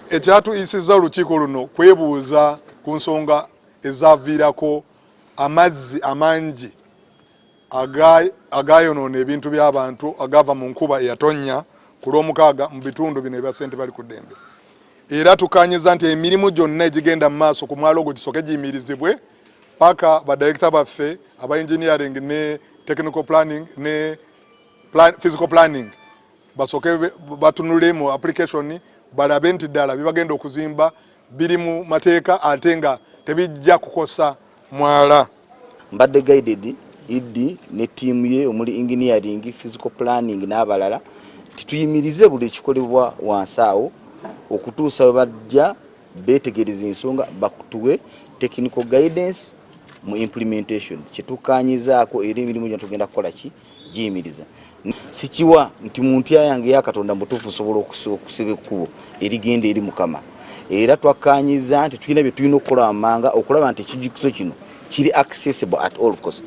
ekyatuyisizza olukiiko luno kwebuuza ku nsonga ezaaviirako amazzi amangi agayonoona ebintu by'abantu agava mu nkuba eyatonnya ku Lwomukaaga mu bitundu bino ebya Ssente bali ku Ddembe. Era tukanyiza nti emirimu gyonna egigenda mu maaso ku mwalo ogwo gisooke giyimirizibwe paka badirekita baffe aba engineering ne technical planning ne physical planning basooke batunule mu application balabe nti ddala bibagenda okuzimba biri mu mateeka ate nga tebijja kukosa mwala. Mbadde guided idi ne tiimu ye omuli engineering physical planning n'abalala tituyimirize buli ekikolebwa wansi awo okutuusa we bajja beetegereza ensonga bakutuwe technical guidance mu implementation kyetukanyizaako era emirimu gye tugenda kukola giyimiriza. Sikiwa nti muntu yange ya Katonda mutuufu sobola okusiba ekkubo erigenda eri Mukama. Era twakanyiza nti tulina bye tulina okukola amanga okulaba nti ekijukizo kino kiri accessible at all cost.